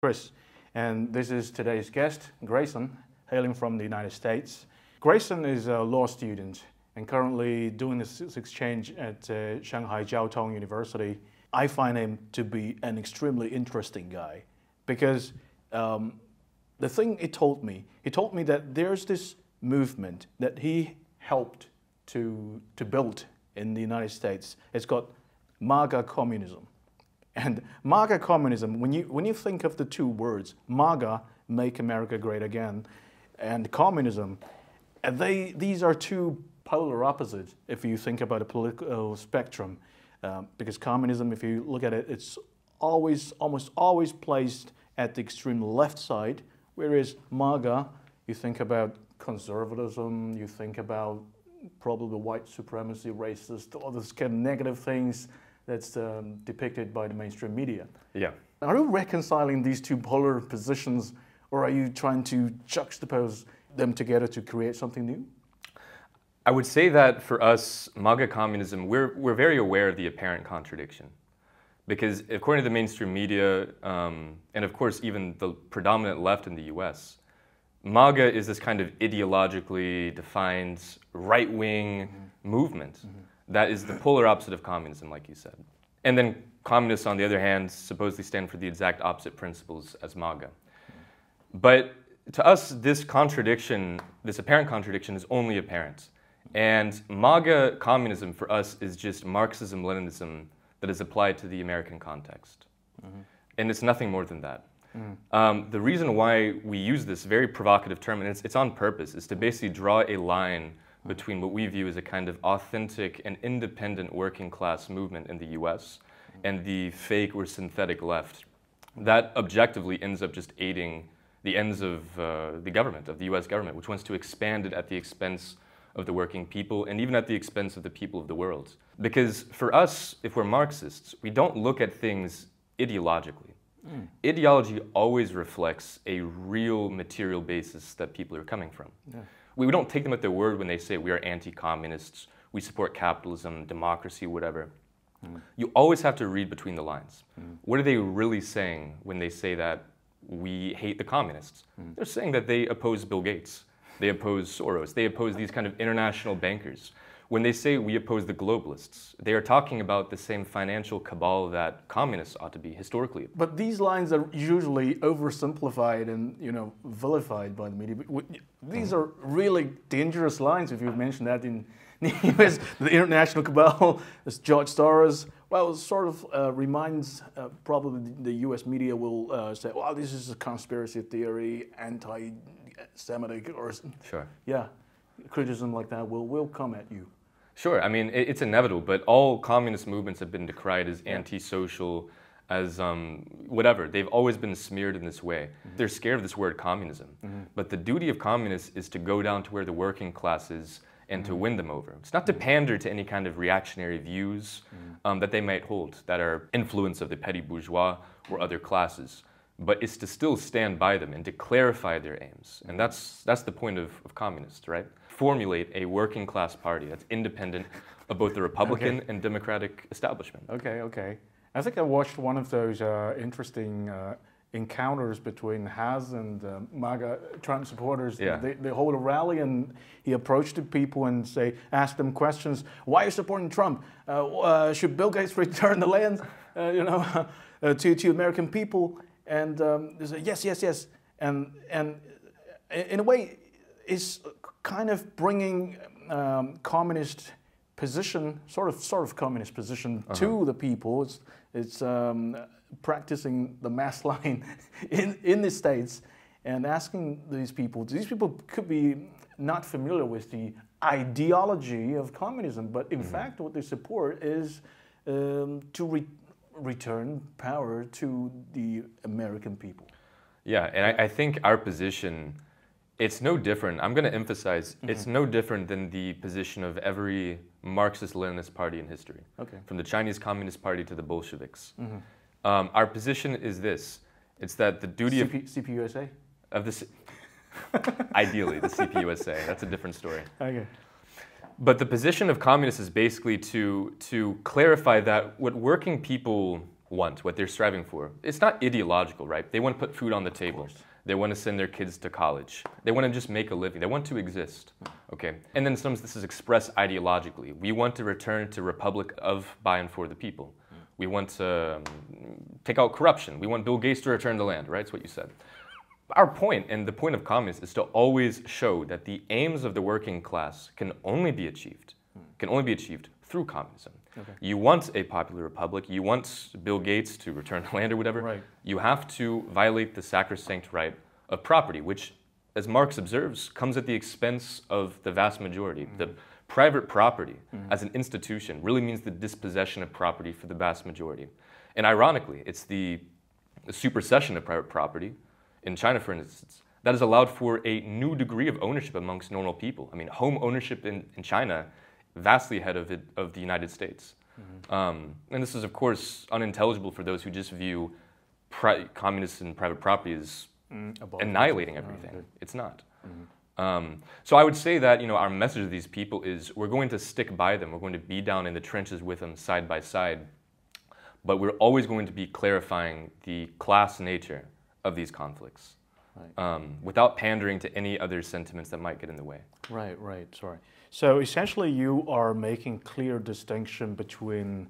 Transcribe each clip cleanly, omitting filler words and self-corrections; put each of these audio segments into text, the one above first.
Chris, and this is today's guest, Grayson, hailing from the United States. Grayson is a law student and currently doing this exchange at Shanghai Jiao Tong University. I find him to be an extremely interesting guy because the thing he told me that there's this movement that he helped to build in the United States. It's called MAGA Communism. And MAGA Communism, when you think of the two words, MAGA, Make America Great Again, and communism, these are two polar opposites if you think about a political spectrum. Because communism, if you look at it, it's almost always placed at the extreme left side, whereas MAGA, you think about conservatism, you think about probably white supremacy, racist, all those kind of negative things that's depicted by the mainstream media. Yeah. Are you reconciling these two polar positions, or are you trying to juxtapose them together to create something new? I would say that for us, MAGA communism, we're very aware of the apparent contradiction. Because according to the mainstream media, and of course even the predominant left in the US, MAGA is this kind of ideologically defined right-wing movement that is the polar opposite of communism, like you said. And then communists, on the other hand, supposedly stand for the exact opposite principles as MAGA. But to us, this contradiction, this apparent contradiction, is only apparent. And MAGA communism for us is just Marxism-Leninism that is applied to the American context. And it's nothing more than that. The reason why we use this very provocative term, and it's on purpose, is to basically draw a line between what we view as a kind of authentic and independent working class movement in the US and the fake or synthetic left that objectively ends up just aiding the ends of the government, of the US government, which wants to expand it at the expense of the working people and even at the expense of the people of the world. Because for us, if we're Marxists, we don't look at things ideologically. Ideology always reflects a real material basis that people are coming from. We don't take them at their word when they say we are anti-communists, we support capitalism, democracy, whatever. You always have to read between the lines. What are they really saying when they say that we hate the communists? They're saying that they oppose Bill Gates, they oppose Soros, they oppose these kind of international bankers. When they say we oppose the globalists, they are talking about the same financial cabal that communists ought to be historically. But these lines are usually oversimplified and vilified by the media. These are really dangerous lines. If you mention that in the US, the international cabal, as George Soros, well, it sort of reminds probably the US media will say, well, this is a conspiracy theory, anti-Semitic, or criticism like that will come at you. Sure, I mean, it's inevitable, but all communist movements have been decried as antisocial, as whatever. They've always been smeared in this way. They're scared of this word communism. But the duty of communists is to go down to where the working class is and to win them over. It's not to pander to any kind of reactionary views that they might hold, that are influence of the petty bourgeois or other classes. But it's to still stand by them and to clarify their aims. And that's the point of communists, right? Formulate a working class party that's independent of both the Republican and Democratic establishment. Okay. I think I watched one of those interesting encounters between Has and MAGA Trump supporters. They hold a rally and he approached the people and asked them questions. Why are you supporting Trump? Should Bill Gates return the land to American people? And they say, yes. And in a way, it's kind of bringing communist position, sort of communist position to the people. It's practicing the mass line in the States and asking these people could be not familiar with the ideology of communism, but in fact what they support is to return power to the American people. Yeah, and I think our position, it's no different. I'm going to emphasize, it's no different than the position of every Marxist-Leninist party in history, from the Chinese Communist Party to the Bolsheviks. Our position is this: it's that the duty of CPUSA, ideally the CPUSA. That's a different story. Okay. But the position of communists is basically to clarify that what working people want, what they're striving for, it's not ideological, right? They want to put food on the table. They want to send their kids to college. They want to just make a living. They want to exist, okay? And then sometimes this is expressed ideologically. We want to return to a republic of, by, and for the people. We want to take out corruption. We want Bill Gates to return the land, right? That's what you said. Our point, and the point of communists, is to always show that the aims of the working class can only be achieved through communism. Okay. You want a popular republic, you want Bill Gates to return the land or whatever, right. You have to violate the sacrosanct right of property, which, as Marx observes, comes at the expense of the vast majority. The private property as an institution really means the dispossession of property for the vast majority. And ironically, it's the supersession of private property in China, for instance, that has allowed for a new degree of ownership amongst normal people. I mean, home ownership in China, vastly ahead of the United States. And this is, of course, unintelligible for those who just view communists and private property as annihilating everything. It's not. So I would say that, our message to these people is we're going to stick by them. We're going to be down in the trenches with them side by side. But we're always going to be clarifying the class nature of these conflicts, right. Without pandering to any other sentiments that might get in the way. Right, sorry. So essentially you are making clear distinction between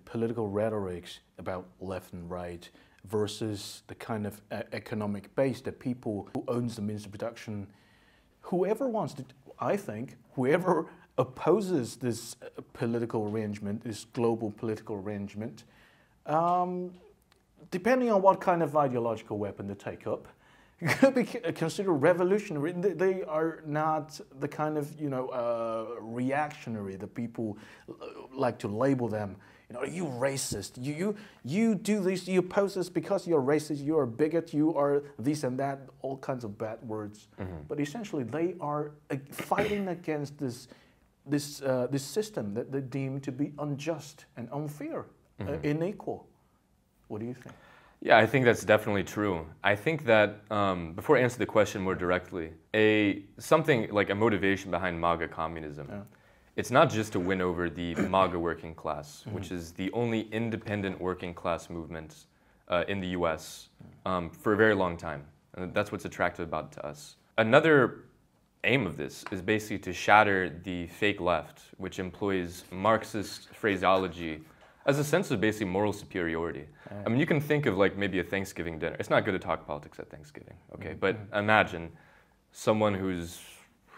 political rhetorics about left and right versus the kind of economic base, the people who owns the means of production. Whoever wants to, I think, whoever opposes this political arrangement, this global political arrangement, depending on what kind of ideological weapon they take up, could be considered revolutionary. They are not the kind of, reactionary that people like to label them. You racist, you do this, you oppose this because you're racist, you're a bigot, you are this and that, all kinds of bad words. But essentially they are fighting against this system that they deem to be unjust and unfair, unequal. What do you think? Yeah, I think that's definitely true. I think that, before I answer the question more directly, something like a motivation behind MAGA communism, it's not just to win over the MAGA working class, which is the only independent working class movement in the US for a very long time. And that's what's attractive about it to us. Another aim of this is basically to shatter the fake left, which employs Marxist phraseology as a sense of basically moral superiority. I mean, you can think of like maybe a Thanksgiving dinner. It's not good to talk politics at Thanksgiving, okay? But imagine someone who's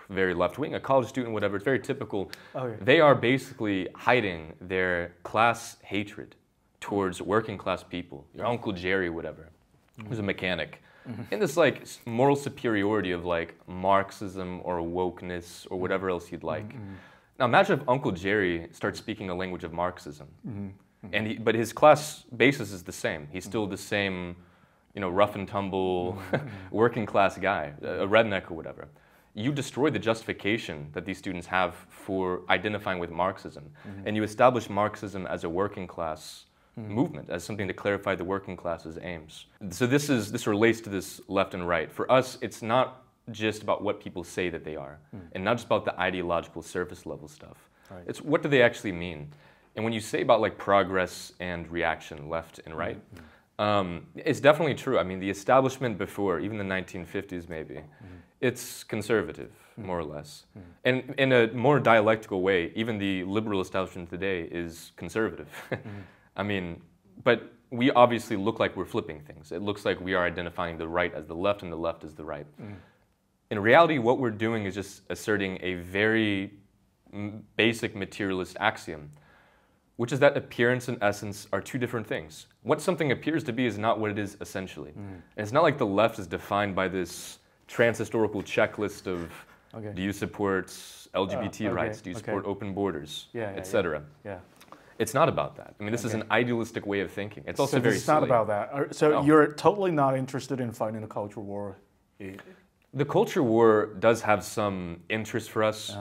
very left-wing, a college student, whatever, it's very typical. They are basically hiding their class hatred towards working class people. Your Uncle Jerry, whatever, who's a mechanic. In this like moral superiority of like Marxism or wokeness or whatever else you'd like. Now imagine if Uncle Jerry starts speaking a language of Marxism, but his class basis is the same. He's still the same, rough and tumble, working class guy, a redneck or whatever. You destroy the justification that these students have for identifying with Marxism, and you establish Marxism as a working class movement, as something to clarify the working class's aims. So this relates to this left and right. For us, it's not just about what people say that they are, and not just about the ideological surface level stuff. Right. It's what do they actually mean? And when you say about like progress and reaction, left and right, it's definitely true. I mean, the establishment before, even the 1950s maybe, it's conservative, more or less. And in a more dialectical way, even the liberal establishment today is conservative. I mean, but we obviously look like we're flipping things. It looks like we are identifying the right as the left and the left as the right. In reality, what we're doing is just asserting a very basic materialist axiom, which is that appearance and essence are two different things. What something appears to be is not what it is essentially. And it's not like the left is defined by this trans-historical checklist of do you support LGBT rights, do you support open borders, etc. It's not about that. I mean, this is an idealistic way of thinking. It's also very silly. It's not about that. So you're totally not interested in fighting a culture war? The culture war does have some interest for us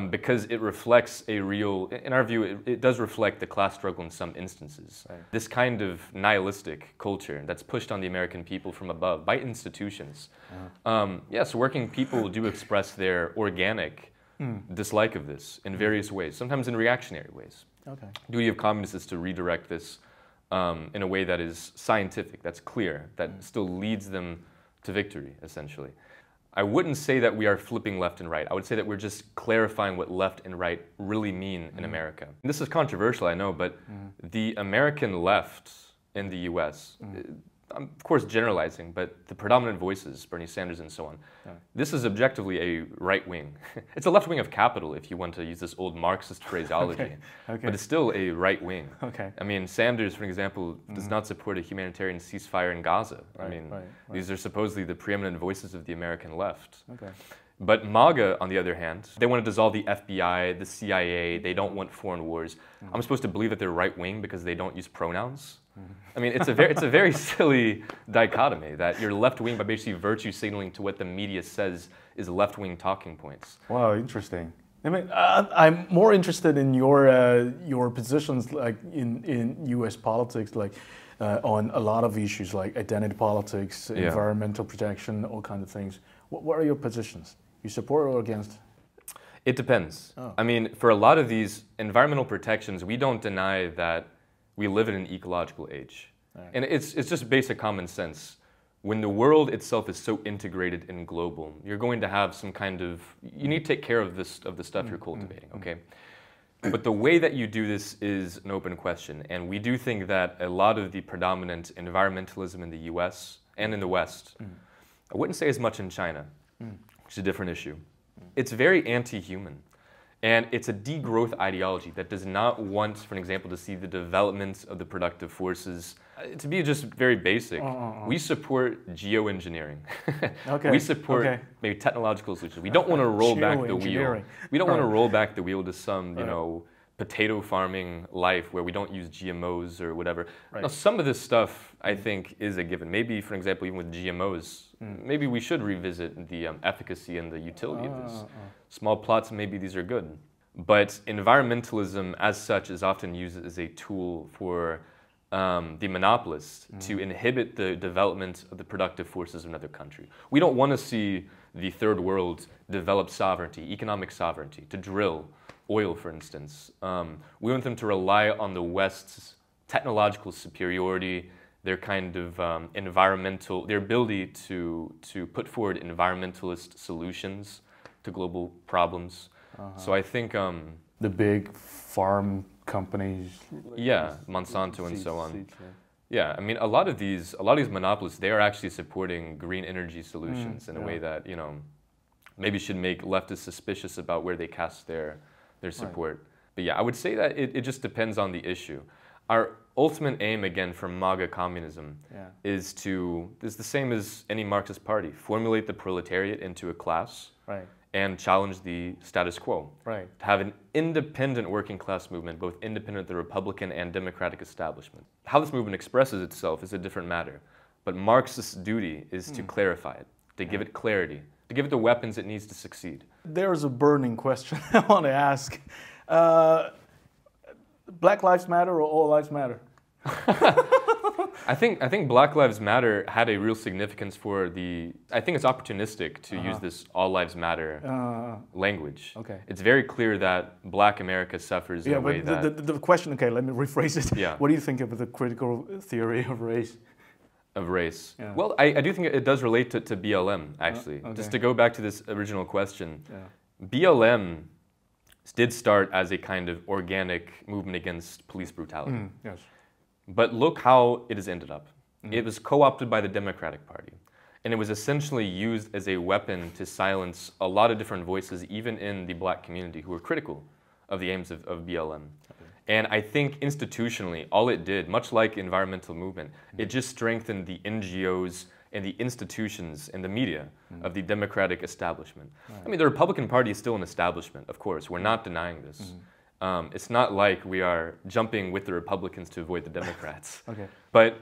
because it reflects a real, in our view, it does reflect the class struggle in some instances. This kind of nihilistic culture that's pushed on the American people from above by institutions. Yes, working people do express their organic dislike of this in various ways, sometimes in reactionary ways. Duty of communists is to redirect this in a way that is scientific, that's clear, that still leads them to victory, essentially. I wouldn't say that we are flipping left and right. I would say that we're just clarifying what left and right really mean in America. And this is controversial, I know, but the American left in the US, I'm of course generalizing, but the predominant voices, Bernie Sanders and so on, this is objectively a right wing. It's a left wing of capital, if you want to use this old Marxist phraseology, but it's still a right wing. I mean, Sanders, for example, does not support a humanitarian ceasefire in Gaza. I mean, these are supposedly the preeminent voices of the American left. But MAGA, on the other hand, they want to dissolve the FBI, the CIA, they don't want foreign wars. I'm supposed to believe that they're right wing because they don't use pronouns? I mean, it's a very silly dichotomy that you're left wing by basically virtue signaling to what the media says is left wing talking points. Wow, interesting. I mean, I'm more interested in your positions, like in U.S. politics, like on a lot of issues like identity politics, environmental protection, all kinds of things. What are your positions? You support or against? It depends. I mean, for a lot of these environmental protections, we don't deny that we live in an ecological age. And it's just basic common sense. When the world itself is so integrated and global, you're going to have some kind of, you need to take care of the stuff you're cultivating, okay? But the way that you do this is an open question. And we do think that a lot of the predominant environmentalism in the US and in the West, I wouldn't say as much in China, which is a different issue. It's very anti-human. And it's a degrowth ideology that does not want, for example, to see the development of the productive forces. To be just very basic, we support geoengineering. We support maybe technological solutions. We don't want to roll back the wheel. We don't want to roll back the wheel to some, you know, potato farming life where we don't use GMOs or whatever. Now, some of this stuff, I think, is a given. Maybe, for example, even with GMOs, maybe we should revisit the efficacy and the utility of this. Small plots, maybe these are good. But environmentalism, as such, is often used as a tool for the monopolists to inhibit the development of the productive forces of another country. We don't want to see the third world develop sovereignty, economic sovereignty, to drill oil, for instance. We want them to rely on the West's technological superiority, their kind of their ability to put forward environmentalist solutions to global problems. So I think the big farm companies, Monsanto and so on. Yeah, I mean, a lot of these monopolists, they are actually supporting green energy solutions in a way that, you know, maybe should make leftists suspicious about where they cast their support. But yeah, I would say that it just depends on the issue. Our ultimate aim, again, for MAGA communism is the same as any Marxist party: formulate the proletariat into a class and challenge the status quo. To have an independent working class movement, both independent of the Republican and Democratic establishment. How this movement expresses itself is a different matter. But Marxist's duty is to clarify it, to give it clarity, to give it the weapons it needs to succeed. There's a burning question I want to ask. Black Lives Matter or All Lives Matter? I think Black Lives Matter had a real significance for I think it's opportunistic to use this All Lives Matter language. It's very clear that Black America suffers in a way that... The question, let me rephrase it. What do you think of the critical theory of race? Well, I do think it does relate to BLM, actually. Just to go back to this original question, BLM did start as a kind of organic movement against police brutality. But look how it has ended up. It was co-opted by the Democratic Party. And it was essentially used as a weapon to silence a lot of different voices, even in the Black community, who were critical of the aims of BLM. And I think institutionally, all it did, much like environmental movement, it just strengthened the NGOs and the institutions and the media of the Democratic establishment. I mean, the Republican Party is still an establishment, of course. We're not denying this. It's not like we are jumping with the Republicans to avoid the Democrats. But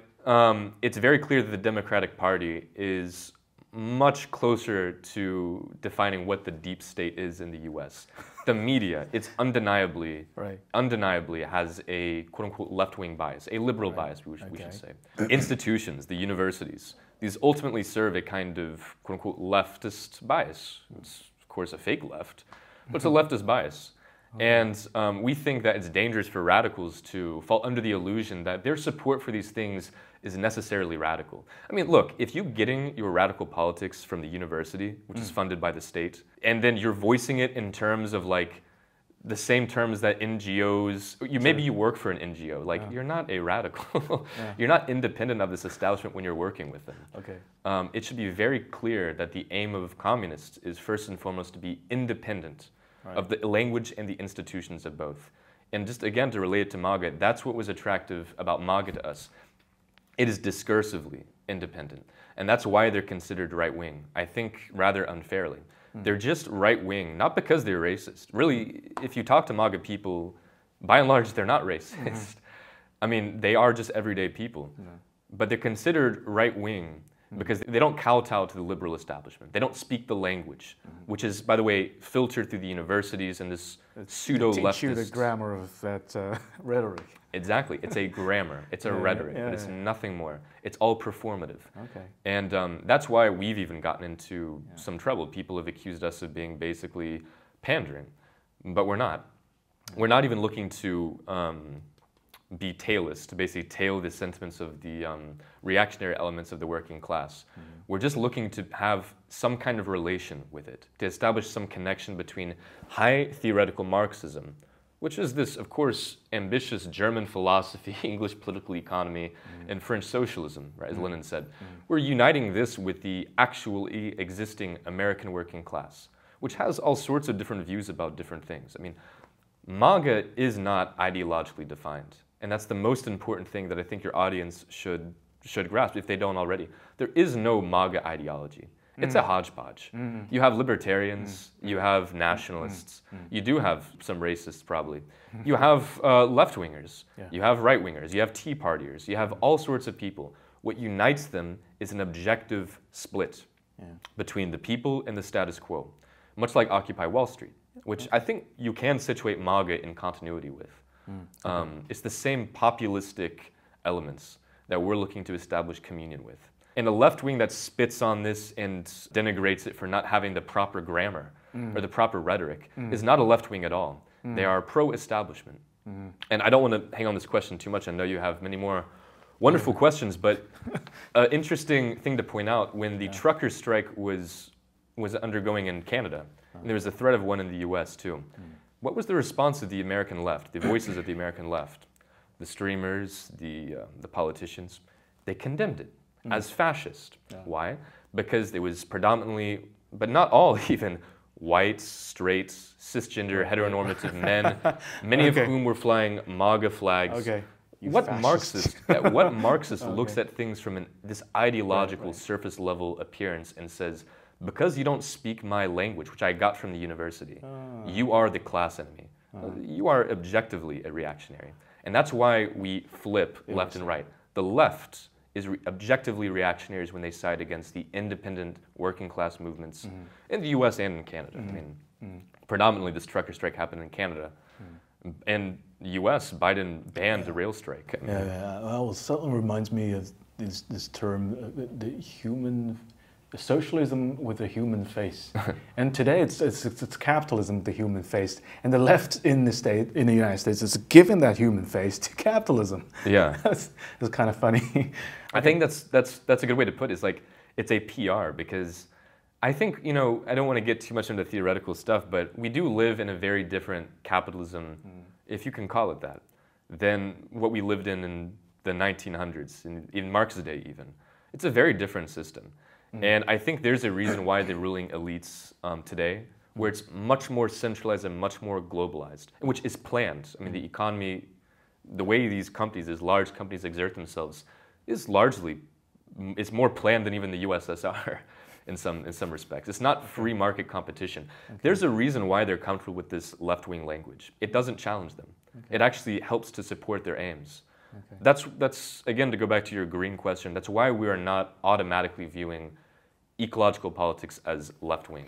it's very clear that the Democratic Party is much closer to defining what the deep state is in the US. The media, it's undeniably has a quote-unquote left-wing bias, a liberal bias, we should say. Institutions, the universities, these ultimately serve a kind of quote-unquote leftist bias. It's, of course, a fake left, but it's a leftist bias. And we think that it's dangerous for radicals to fall under the illusion that their support for these things is necessarily radical. I mean, look, if you're getting your radical politics from the university, which is funded by the state, and then you're voicing it in terms of like the same terms that NGOs, maybe you work for an NGO, like you're not a radical. You're not independent of this establishment when you're working with them. Okay. It should be very clear that the aim of communists is first and foremost to be independent of the language and the institutions of both. And just again, to relate it to MAGA, that's what was attractive about MAGA to us. It is discursively independent. And that's why they're considered right-wing, I think rather unfairly. They're just right-wing, not because they're racist. Really, if you talk to MAGA people, by and large, they're not racist. I mean, they are just everyday people. But they're considered right-wing because they don't kowtow to the liberal establishment. They don't speak the language, which is, by the way, filtered through the universities and this pseudo-leftist... Teach you the grammar of that rhetoric. Exactly. It's a grammar. It's a rhetoric, but it's nothing more. It's all performative. Okay. And that's why we've even gotten into some trouble. People have accused us of being basically pandering, but we're not. We're not even looking to be tailist, to basically tail the sentiments of the reactionary elements of the working class. We're just looking to have some kind of relation with it, to establish some connection between high theoretical Marxism, which is this, of course, ambitious German philosophy, English political economy, and French socialism, right, as Lenin said. We're uniting this with the actually existing American working class, which has all sorts of different views about different things. I mean, MAGA is not ideologically defined, and that's the most important thing that I think your audience should grasp, if they don't already. There is no MAGA ideology. It's a hodgepodge. You have libertarians, you have nationalists, you do have some racists probably. You have left-wingers, you have right-wingers, you have Tea Partiers, you have all sorts of people. What unites them is an objective split between the people and the status quo, much like Occupy Wall Street, which I think you can situate MAGA in continuity with. It's the same populistic elements that we're looking to establish communion with. And a left wing that spits on this and denigrates it for not having the proper grammar or the proper rhetoric is not a left wing at all. They are pro-establishment. And I don't want to hang on this question too much. I know you have many more wonderful questions, but an interesting thing to point out, when the trucker strike was undergoing in Canada, and there was a threat of one in the US too, what was the response of the American left, the voices of the American left? The streamers, the politicians, they condemned it as fascist. Why? Because it was predominantly, but not all even, white, straight, cisgender, heteronormative men, many of whom were flying MAGA flags. What Marxist looks at things from this ideological surface level appearance and says, because you don't speak my language, which I got from the university, you are the class enemy. You are objectively a reactionary. And that's why we flip left and right. The left is objectively reactionaries when they side against the independent working class movements in the US and in Canada. I mean, predominantly this trucker strike happened in Canada. And the US, Biden banned the rail strike. I mean, well, it certainly reminds me of this term, the human, socialism with a human face. And today it's capitalism, the human face. And the left in the United States is giving that human face to capitalism. Yeah. That's kind of funny. I think that's a good way to put it. It's like, it's a PR, because I think, you know, I don't want to get too much into theoretical stuff, but we do live in a very different capitalism, if you can call it that, than what we lived in the 1900s, in Marx's day even. It's a very different system. And I think there's a reason why the ruling elites today, where it's much more centralized and much more globalized, which is planned. I mean, the economy, the way these companies, these large companies exert themselves, is largely, it's more planned than even the USSR in some respects. It's not free market competition. There's a reason why they're comfortable with this left-wing language. It doesn't challenge them. It actually helps to support their aims. That's again, to go back to your green question, that's why we are not automatically viewing ecological politics as left-wing.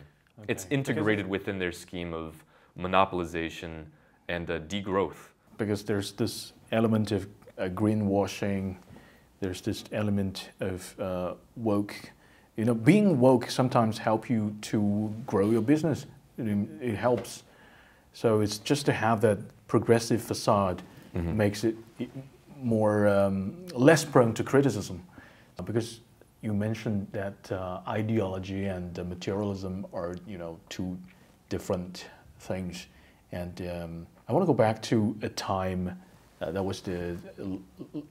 It's integrated within their scheme of monopolization and degrowth. Because there's this element of greenwashing, there's this element of woke. You know, being woke sometimes helps you to grow your business. It helps So it's just to have that progressive facade makes it more less prone to criticism, because you mentioned that ideology and materialism are, two different things, and I want to go back to a time that was the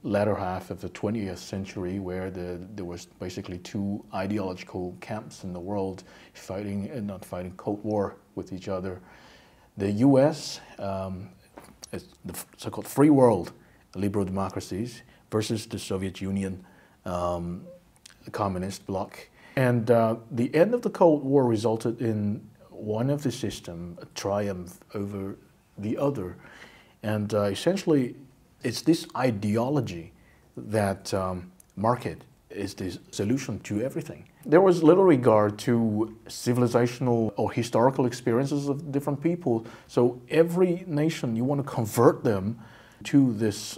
latter half of the 20th century, where there was basically two ideological camps in the world fighting, not fighting, Cold War with each other. The U.S., is the so-called free world, liberal democracies, versus the Soviet Union, communist bloc. And the end of the Cold War resulted in one of the system a triumph over the other. And essentially, it's this ideology that market is the solution to everything. There was little regard to civilizational or historical experiences of different people. So every nation, you want to convert them to this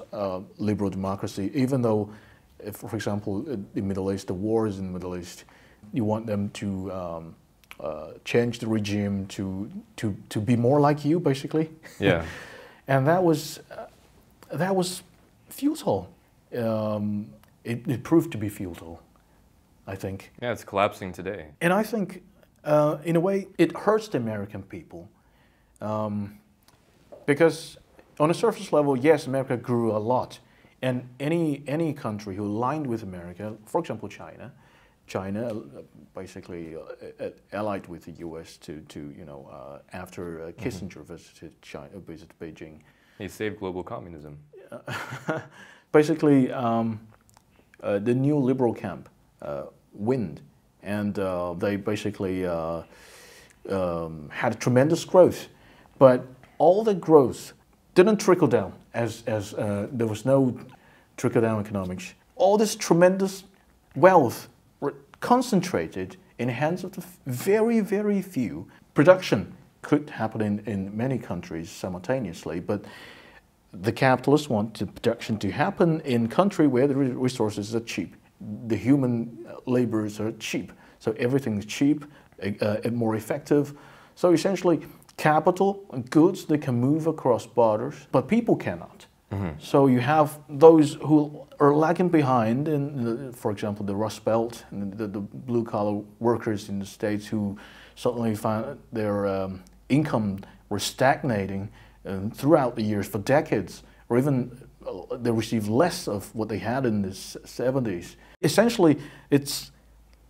liberal democracy, even though, if, for example, in the Middle East, the wars in the Middle East, you want them to change the regime to be more like you, basically. Yeah. And that was futile. It proved to be futile, I think. Yeah, it's collapsing today. And I think, in a way, it hurts the American people. Because on a surface level, yes, America grew a lot. And any country who aligned with America, for example, China basically allied with the U.S. after Kissinger visited Beijing. He saved global communism. Basically, the new liberal camp win, and they basically had tremendous growth, but all the growth didn't trickle down, as there was no trickle-down economics. All this tremendous wealth were concentrated in the hands of the very, very few. Production could happen in many countries simultaneously, but the capitalists want the production to happen in country where the resources are cheap. The human laborers are cheap, so everything is cheap and more effective. So essentially, capital and goods, they can move across borders, but people cannot. So you have those who are lagging behind, for example, the Rust Belt and the blue-collar workers in the States who suddenly found their income were stagnating throughout the years for decades, or even they received less of what they had in the 70s. Essentially, it's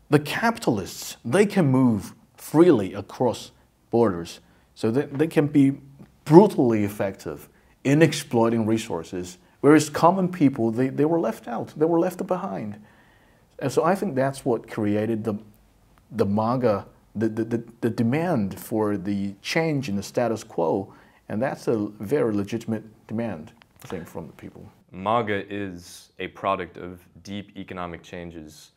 the capitalists, they can move freely across borders, so they can be brutally effective in exploiting resources, whereas common people, they were left out, they were left behind. And so I think that's what created the MAGA, the demand for the change in the status quo, and that's a very legitimate demand, I think, from the people. MAGA is a product of deep economic changes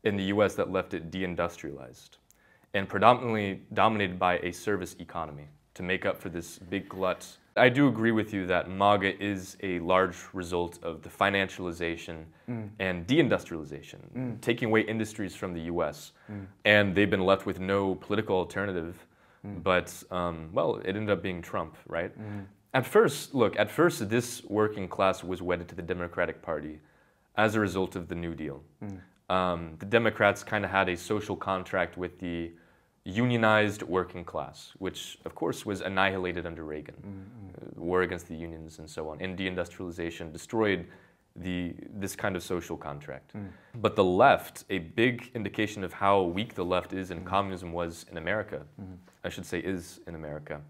in the US that left it deindustrialized and predominantly dominated by a service economy to make up for this big glut. I do agree with you that MAGA is a large result of the financialization and deindustrialization, taking away industries from the US. And they've been left with no political alternative, but, well, it ended up being Trump, right? At first, this working class was wedded to the Democratic Party as a result of the New Deal. The Democrats kind of had a social contract with the unionized working class, which of course was annihilated under Reagan. War against the unions and so on, and deindustrialization destroyed this kind of social contract. But the left, a big indication of how weak the left is and communism was in America, I should say is in America,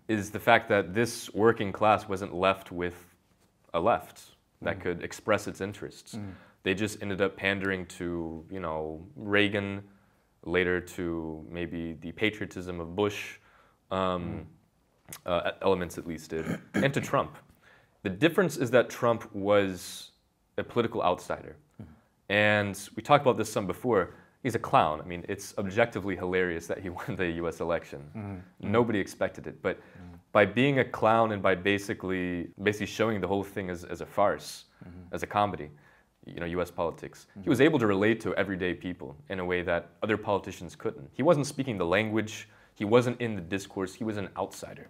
is the fact that this working class wasn't left with a left that could express its interests. They just ended up pandering to, Reagan, later to maybe the patriotism of Bush, elements at least did, and to Trump. The difference is that Trump was a political outsider. And we talked about this some before. He's a clown. I mean, it's objectively hilarious that he won the US election. Nobody expected it. But by being a clown and by basically showing the whole thing as a farce, as a comedy, US politics, he was able to relate to everyday people in a way that other politicians couldn't. He wasn't speaking the language. He wasn't in the discourse. He was an outsider.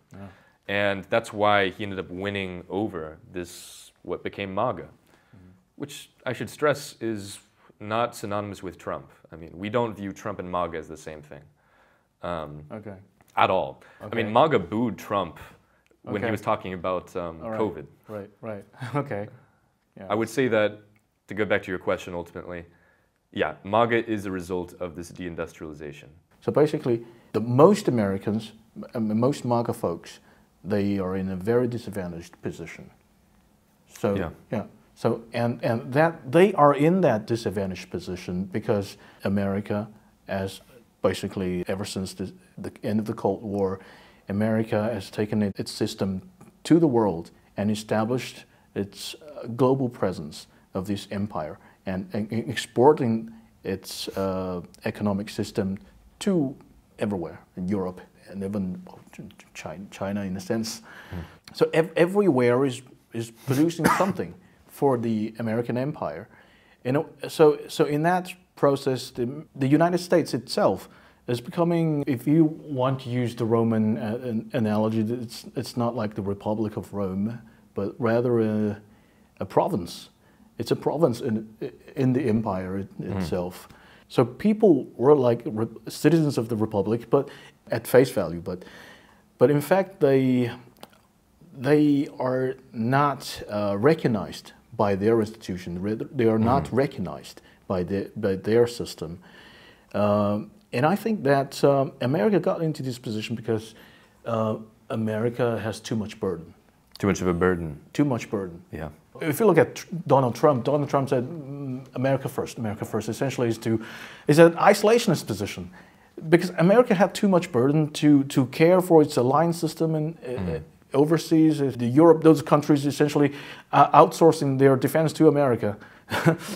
And that's why he ended up winning over this, what became MAGA, which I should stress is not synonymous with Trump. I mean, we don't view Trump and MAGA as the same thing at all. I mean, MAGA booed Trump when he was talking about COVID. Right. Okay. Yeah. I would say that, to go back to your question ultimately, yeah, MAGA is a result of this deindustrialization. So basically, most Americans, most MAGA folks, they are in a very disadvantaged position. So yeah. So and that they are in that disadvantaged position because America, as basically ever since the end of the Cold War, America has taken its system to the world and established its global presence of this empire and exporting its economic system to everywhere in Europe and even China in a sense. So everywhere is producing something for the American empire. You know, so in that process, the United States itself is becoming, if you want to use the Roman analogy, it's not like the Republic of Rome, but rather a province. It's a province in the empire itself. So people were like citizens of the Republic, but at face value. But in fact, they are not recognized by their institution. They are not recognized by their system. And I think that America got into this position because America has too much burden. Too much of a burden. Too much burden. Yeah. If you look at Donald Trump said, America first. America first essentially is an isolationist position. Because America had too much burden to care for its alliance system and overseas. Europe, those countries essentially outsourcing their defense to America.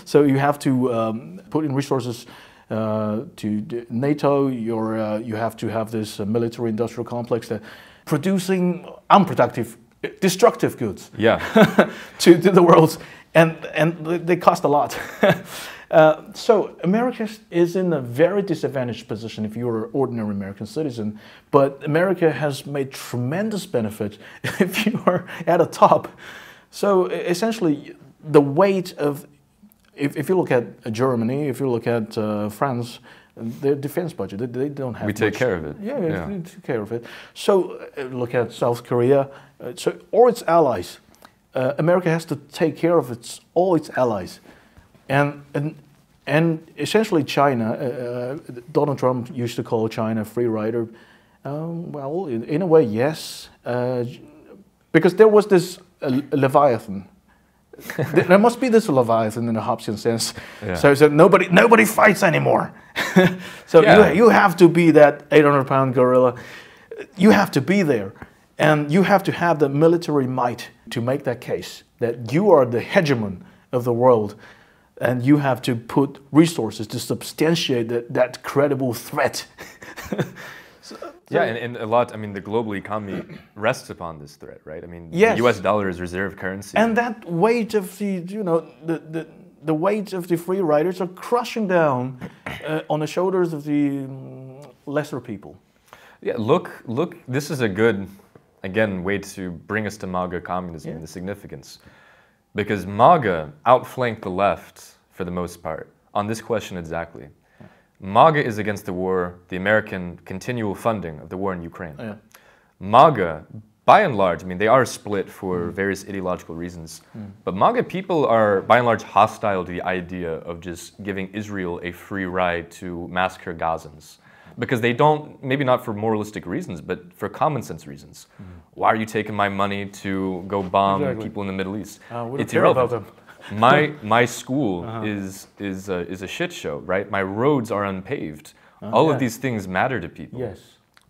So you have to put in resources to NATO. You have to have this military-industrial complex that producing unproductive, destructive goods. Yeah. to the world, and they cost a lot. So America is in a very disadvantaged position if you're an ordinary American citizen, but America has made tremendous benefit if you are at the top. So essentially, the weight of, if you look at Germany, if you look at France, their defense budget, they don't have We take much. care of it. Yeah, we take care of it. So look at South Korea, or its allies. America has to take care of all its allies. And essentially China, Donald Trump used to call China a free rider. Well, in a way, yes. Because there was this Leviathan. There must be this Leviathan in a Hobbesian sense. Yeah. So he said, nobody fights anymore. So you have to be that 800-pound gorilla. You have to be there. And you have to have the military might to make that case, that you are the hegemon of the world. And you have to put resources to substantiate that credible threat. And a lot, I mean, the global economy rests upon this threat, right? I mean, the US dollar is reserve currency. And that weight of the weight of the free riders are crushing down on the shoulders of the lesser people. Yeah, look, this is a good, again, way to bring us to MAGA communism and the significance. Because MAGA outflanked the left, for the most part, on this question exactly. MAGA is against the war, the American continual funding of the war in Ukraine. MAGA, by and large, I mean, they are split for various ideological reasons, but MAGA people are, by and large, hostile to the idea of just giving Israel a free ride to massacre Gazans. Because they don't, maybe not for moralistic reasons, but for common sense reasons. Why are you taking my money to go bomb people in the Middle East? It's irrelevant. My school is a shit show, right? My roads are unpaved. All of these things matter to people. Yes.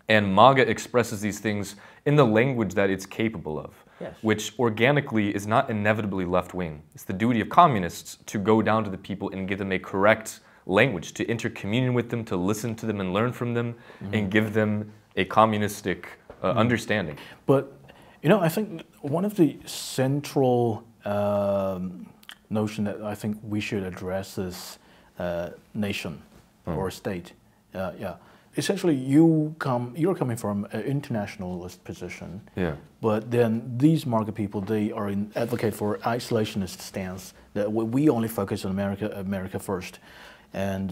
And MAGA expresses these things in the language that it's capable of, which organically is not inevitably left-wing. It's the duty of communists to go down to the people and give them a correct language, to intercommune with them, to listen to them and learn from them, and give them a communistic understanding. But, you know, I think one of the central notion that I think we should address is nation or state. essentially you're coming from an internationalist position. Yeah. But then these MAGA people, they are advocate for isolationist stance that we only focus on America first, and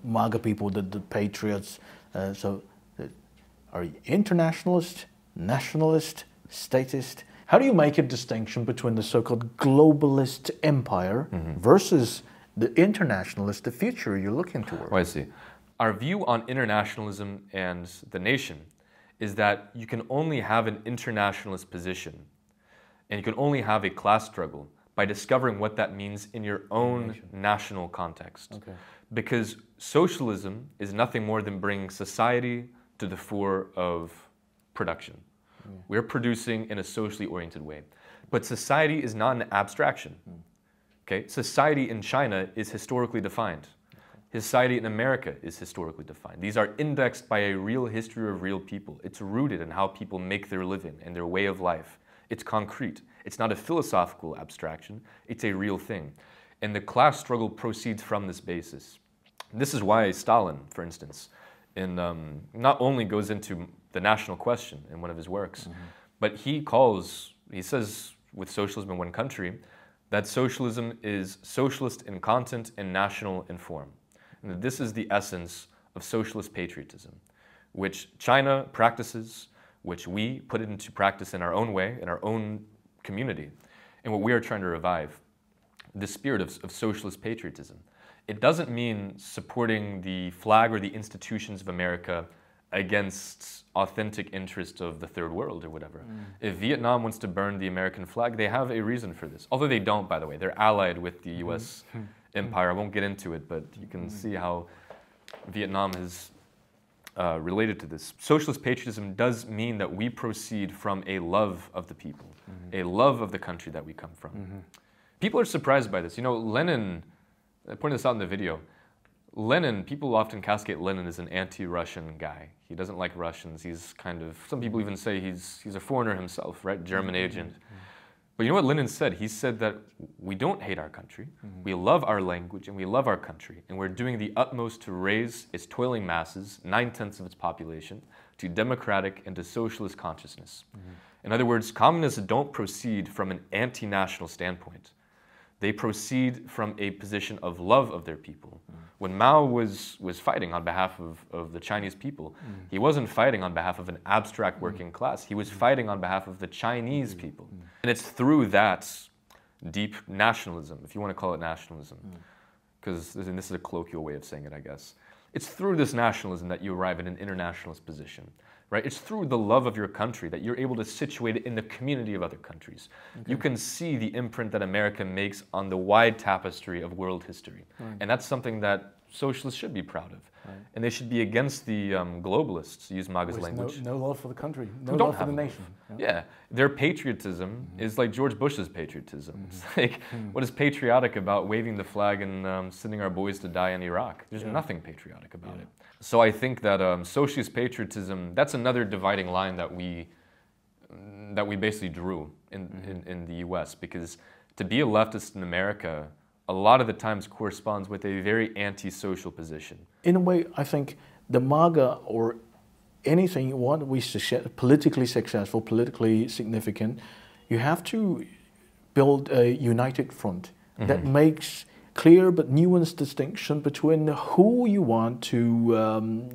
MAGA people, the patriots. Are you internationalist, nationalist, statist? How do you make a distinction between the so-called globalist empire versus the internationalist, the future you're looking toward? Oh, I see. Our view on internationalism and the nation is that you can only have an internationalist position and you can only have a class struggle by discovering what that means in your own national context. Okay. Because socialism is nothing more than bringing society to the fore of production. Yeah. We're producing in a socially oriented way. But society is not an abstraction. Okay? Society in China is historically defined. Society in America is historically defined. These are indexed by a real history of real people. It's rooted in how people make their living and their way of life. It's concrete. It's not a philosophical abstraction. It's a real thing. And the class struggle proceeds from this basis. This is why Stalin, for instance, not only goes into the national question in one of his works, but he says with socialism in one country, that socialism is socialist in content and national in form. And this is the essence of socialist patriotism, which China practices, which we put it into practice in our own way, in our own community, and what we are trying to revive, the spirit of socialist patriotism. It doesn't mean supporting the flag or the institutions of America against authentic interests of the third world or whatever. If Vietnam wants to burn the American flag, they have a reason for this. Although they don't, by the way. They're allied with the US empire. I won't get into it, but you can see how Vietnam is related to this. Socialist patriotism does mean that we proceed from a love of the people, a love of the country that we come from. People are surprised by this. You know, Lenin, I pointed this out in the video, Lenin, people often cascade Lenin as an anti-Russian guy. He doesn't like Russians. He's kind of, some people even say he's a foreigner himself, right? German agent. But you know what Lenin said? He said that we don't hate our country. We love our language and we love our country. And we're doing the utmost to raise its toiling masses, 9/10 of its population, to democratic and to socialist consciousness. In other words, communists don't proceed from an anti-national standpoint. They proceed from a position of love of their people. When Mao was fighting on behalf of the Chinese people, he wasn't fighting on behalf of an abstract working class. He was fighting on behalf of the Chinese people. And it's through that deep nationalism, if you want to call it nationalism, because this is a colloquial way of saying it, I guess. It's through this nationalism that you arrive at an internationalist position. Right? It's through the love of your country that you're able to situate it in the community of other countries. You can see the imprint that America makes on the wide tapestry of world history. And that's something that socialists should be proud of. And they should be against the globalists, to use MAGA's language. No love for the country, no love for the nation. Yeah, their patriotism is like George Bush's patriotism. It's like, what is patriotic about waving the flag and sending our boys to die in Iraq? There's nothing patriotic about it. So I think that socialist patriotism, that's another dividing line that we basically drew in the US, because to be a leftist in America, a lot of the times corresponds with a very anti-social position. In a way, I think the MAGA or anything you want to be politically successful, politically significant, you have to build a united front that makes clear but nuanced distinction between who you want to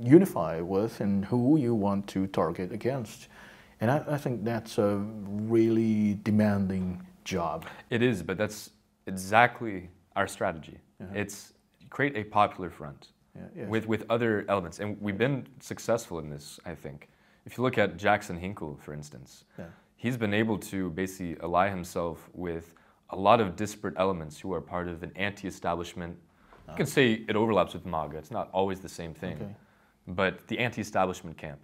unify with and who you want to target against. And I think that's a really demanding job. It is, but that's exactly our strategy. It's create a popular front with other elements. And we've been successful in this, I think. If you look at Jackson Hinkle, for instance, he's been able to basically ally himself with a lot of disparate elements who are part of an anti-establishment. You can say it overlaps with MAGA. It's not always the same thing, but the anti-establishment camp.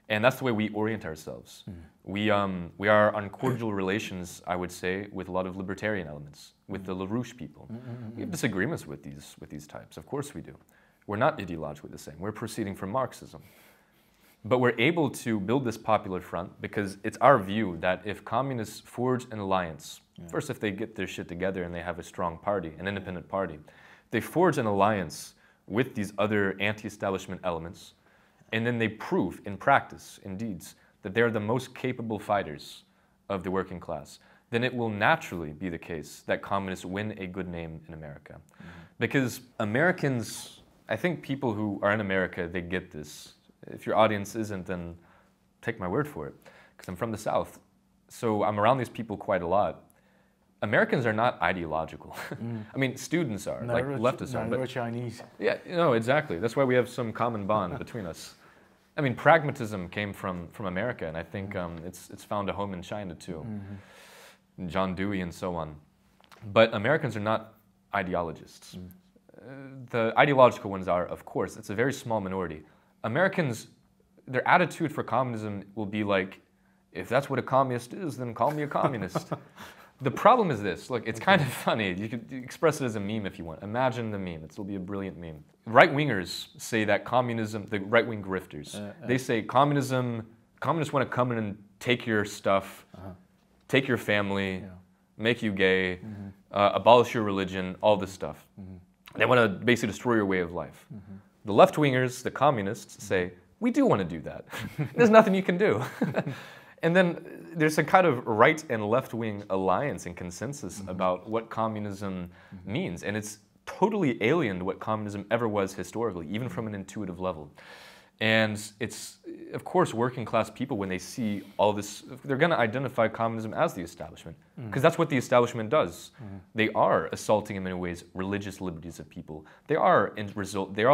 And that's the way we orient ourselves. We are on cordial relations, I would say, with a lot of libertarian elements, with the LaRouche people. We have disagreements with these types. Of course we do. We're not ideologically the same. We're proceeding from Marxism. But we're able to build this popular front because it's our view that if communists forge an alliance, first if they get their shit together and they have a strong party, an independent party, they forge an alliance with these other anti-establishment elements, and then they prove in practice, in deeds, that they're the most capable fighters of the working class, then it will naturally be the case that communists win a good name in America. Because Americans, I think people who are in America, they get this. If your audience isn't, then take my word for it, because I'm from the South. So I'm around these people quite a lot. Americans are not ideological. I mean, students are, like leftists are. But Chinese. Yeah, no, exactly. That's why we have some common bond between us. I mean, pragmatism came from America, and I think it's found a home in China too. John Dewey and so on. But Americans are not ideologists. The ideological ones are, of course, it's a very small minority. Americans, their attitude for communism will be like, if that's what a communist is, then call me a communist. The problem is this, look, it's kind of funny. You could express it as a meme if you want. Imagine the meme, it'll be a brilliant meme. Right-wingers say that communism, the right-wing grifters, they say communists want to come in and take your stuff, take your family, make you gay, abolish your religion, all this stuff. They want to basically destroy your way of life. The left-wingers, the communists, say, we do want to do that. There's nothing you can do. And then there's a kind of right and left-wing alliance and consensus about what communism means. And it's totally alien to what communism ever was historically, even from an intuitive level. And it's, of course, working class people, when they see all this, they're going to identify communism as the establishment, because that's what the establishment does. They are assaulting, in many ways, religious liberties of people. They are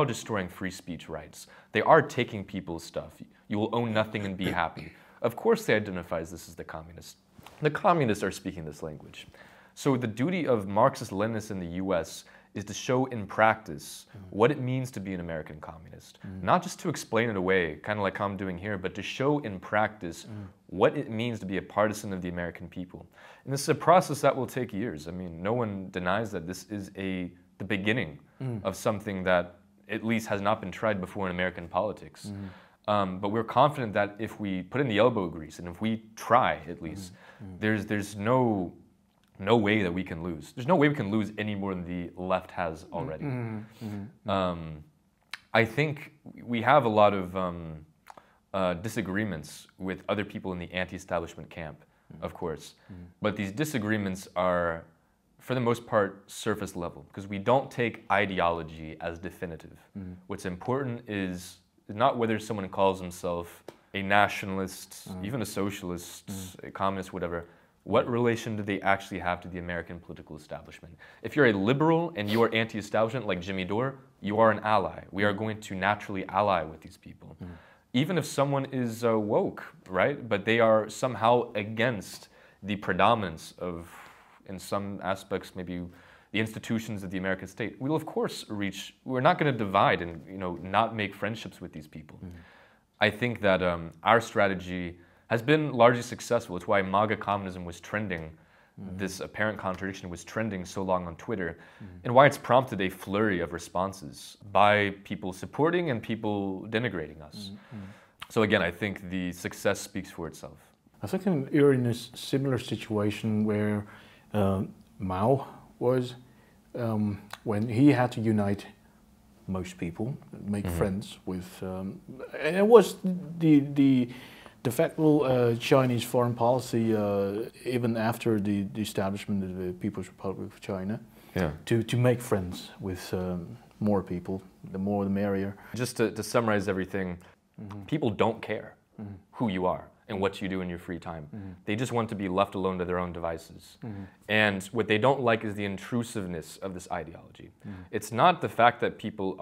destroying free speech rights. They are taking people's stuff. You will own nothing and be happy. Of course they identify this as the communists. The communists are speaking this language. So the duty of Marxist-Leninists in the US is to show in practice what it means to be an American communist. Not just to explain it away, kind of like I'm doing here, but to show in practice what it means to be a partisan of the American people. And this is a process that will take years. I mean, no one denies that this is the beginning of something that at least has not been tried before in American politics. But we're confident that if we put in the elbow grease and if we try, at least, there's no way that we can lose. There's no way we can lose any more than the left has already. I think we have a lot of disagreements with other people in the anti-establishment camp, of course. But these disagreements are, for the most part, surface level, because we don't take ideology as definitive. What's important is not whether someone calls himself a nationalist, even a socialist, a communist, whatever. What relation do they actually have to the American political establishment? If you're a liberal and you are anti-establishment like Jimmy Dore, you are an ally. We are going to naturally ally with these people. Even if someone is woke, right? But they are somehow against the predominance of, in some aspects, maybe the institutions of the American state, we'll of course we're not going to divide and not make friendships with these people. I think that our strategy has been largely successful. It's why MAGA Communism was trending, this apparent contradiction was trending so long on Twitter, and why it's prompted a flurry of responses by people supporting and people denigrating us. So again, I think the success speaks for itself. I think you're in a similar situation where Mao was, when he had to unite most people, make friends with, and it was the de facto Chinese foreign policy, even after the establishment of the People's Republic of China, to make friends with more people, the more the merrier. Just to summarize everything, people don't care who you are and what you do in your free time. They just want to be left alone to their own devices. And what they don't like is the intrusiveness of this ideology. It's not the fact that people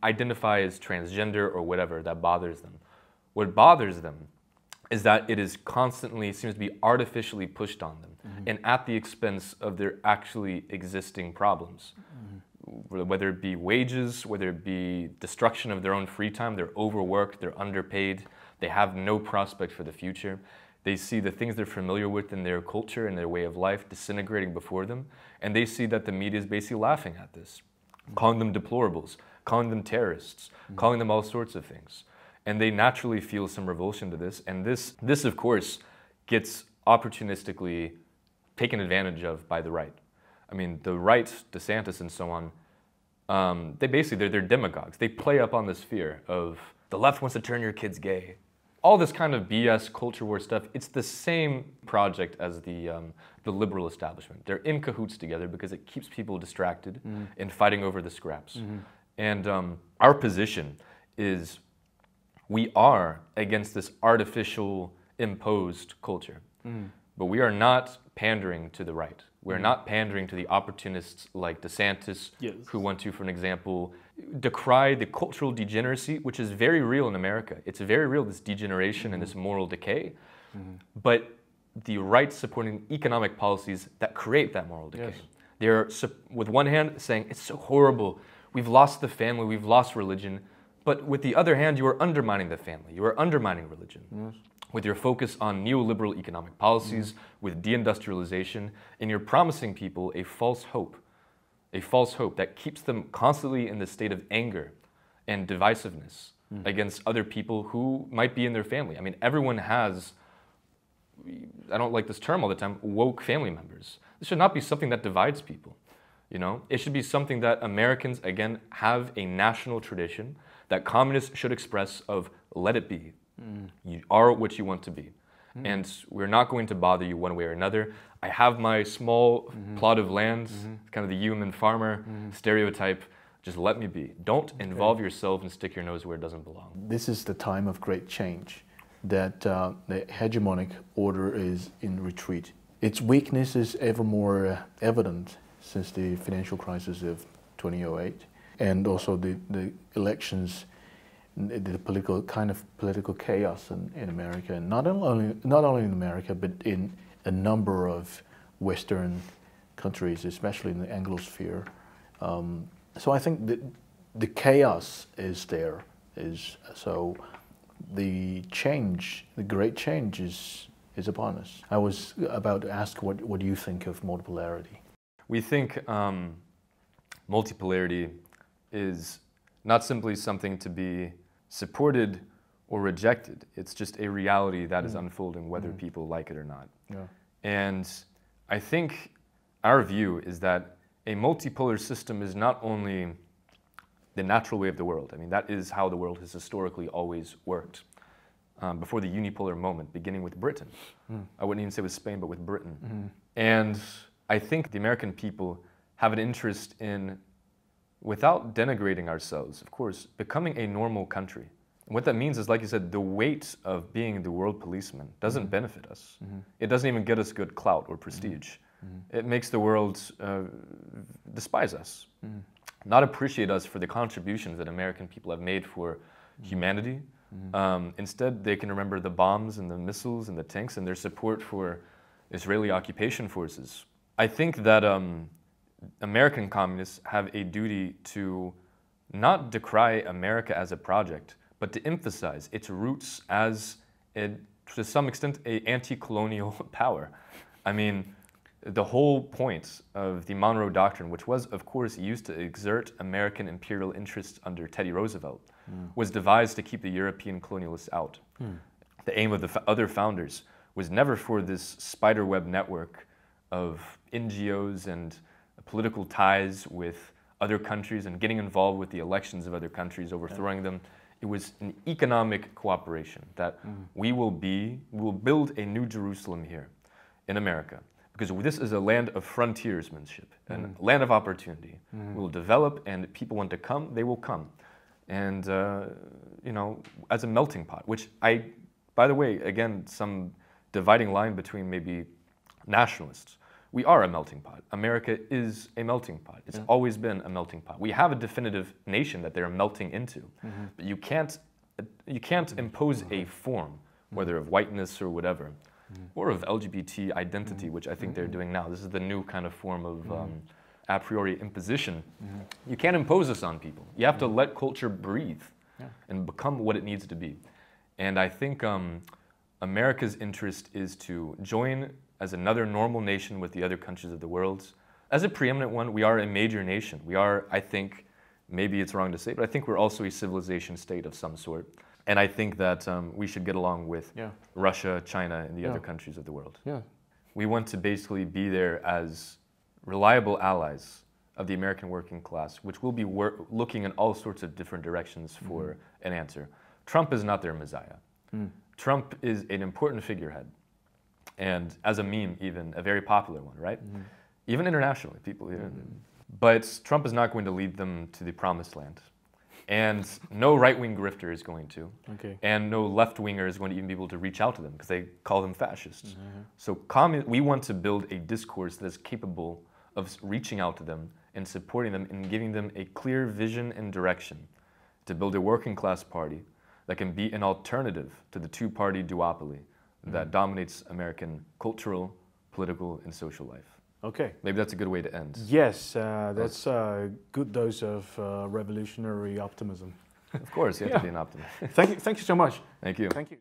identify as transgender or whatever that bothers them. What bothers them is that it is constantly, seems to be artificially pushed on them, and at the expense of their actually existing problems. Whether it be wages, whether it be destruction of their own free time, they're overworked, they're underpaid, they have no prospect for the future. They see the things they're familiar with in their culture and their way of life disintegrating before them, and they see that the media is basically laughing at this, calling them deplorables, calling them terrorists, calling them all sorts of things. And they naturally feel some revulsion to this, and this of course gets opportunistically taken advantage of by the right. I mean, the right, DeSantis and so on, they're demagogues. They play up on this fear of the left wants to turn your kids gay. All this kind of BS culture war stuff, it's the same project as the liberal establishment. They're in cahoots together because it keeps people distracted and fighting over the scraps. And our position is we are against this artificial imposed culture, but we are not pandering to the right. We're not pandering to the opportunists like DeSantis, who want to, for an example, decry the cultural degeneracy, which is very real in America. It's very real, this degeneration and this moral decay. But the right supporting economic policies that create that moral decay. They're, with one hand, saying, it's so horrible. We've lost the family, we've lost religion. But with the other hand, you are undermining the family. You are undermining religion. With your focus on neoliberal economic policies, with deindustrialization, and you're promising people a false hope that keeps them constantly in the state of anger and divisiveness against other people who might be in their family. I mean, everyone has, I don't like this term all the time, woke family members. This should not be something that divides people, you know? It should be something that Americans, again, have a national tradition that communists should express of let it be. You are what you want to be. And we're not going to bother you one way or another. I have my small plot of land, kind of the human farmer stereotype. Just let me be. Don't involve yourself and stick your nose where it doesn't belong. This is the time of great change, that the hegemonic order is in retreat. Its weakness is ever more evident since the financial crisis of 2008, and also the elections, the political chaos in America, and not only in America, but in a number of Western countries, especially in the Anglosphere. So I think that the chaos is there. So the change, the great change, is upon us. I was about to ask, what do you think of multipolarity? We think multipolarity is not simply something to be supported or rejected. It's just a reality that is unfolding whether people like it or not. And I think our view is that a multipolar system is not only the natural way of the world. I mean, that is how the world has historically always worked. Before the unipolar moment, beginning with Britain. I wouldn't even say with Spain, but with Britain. And I think the American people have an interest in, without denigrating ourselves, of course, becoming a normal country. And what that means is, like you said, the weight of being the world policeman doesn't benefit us. It doesn't even get us good clout or prestige. It makes the world despise us, not appreciate us for the contributions that American people have made for humanity. Instead, they can remember the bombs and the missiles and the tanks and their support for Israeli occupation forces. I think that American communists have a duty to not decry America as a project, but to emphasize its roots as, to some extent, an anti-colonial power. I mean, the whole point of the Monroe Doctrine, which was, of course, used to exert American imperial interests under Teddy Roosevelt, was devised to keep the European colonialists out. The aim of the other founders was never for this spiderweb network of NGOs and political ties with other countries and getting involved with the elections of other countries, overthrowing them. It was an economic cooperation that we will build a new Jerusalem here in America, because this is a land of frontiersmanship, a land of opportunity. We will develop, and if people want to come, they will come. And, you know, as a melting pot, which by the way, again, some dividing line between maybe nationalists. We are a melting pot. America is a melting pot. It's always been a melting pot. We have a definitive nation that they're melting into, but you can't impose a form, whether of whiteness or whatever, or of LGBT identity, which I think they're doing now. This is the new kind of form of a priori imposition. You can't impose this on people. You have to let culture breathe and become what it needs to be. And I think America's interest is to join as another normal nation with the other countries of the world. As a preeminent one, we are a major nation. We are, I think, maybe it's wrong to say, but I think we're also a civilization state of some sort. And I think that we should get along with Russia, China, and the other countries of the world. We want to basically be there as reliable allies of the American working class, which will be looking in all sorts of different directions for an answer. Trump is not their messiah. Trump is an important figurehead, and as a meme even, a very popular one, right? Even internationally, people here. But Trump is not going to lead them to the promised land. And no right-wing grifter is going to. Okay. And no left-winger is going to even be able to reach out to them because they call them fascists. So we want to build a discourse that is capable of reaching out to them and supporting them and giving them a clear vision and direction to build a working class party that can be an alternative to the two-party duopoly that dominates American cultural, political, and social life. Okay. Maybe that's a good way to end. Yes, that's a good dose of revolutionary optimism. Of course, you have to be an optimist. Thank you so much. Thank you. Thank you.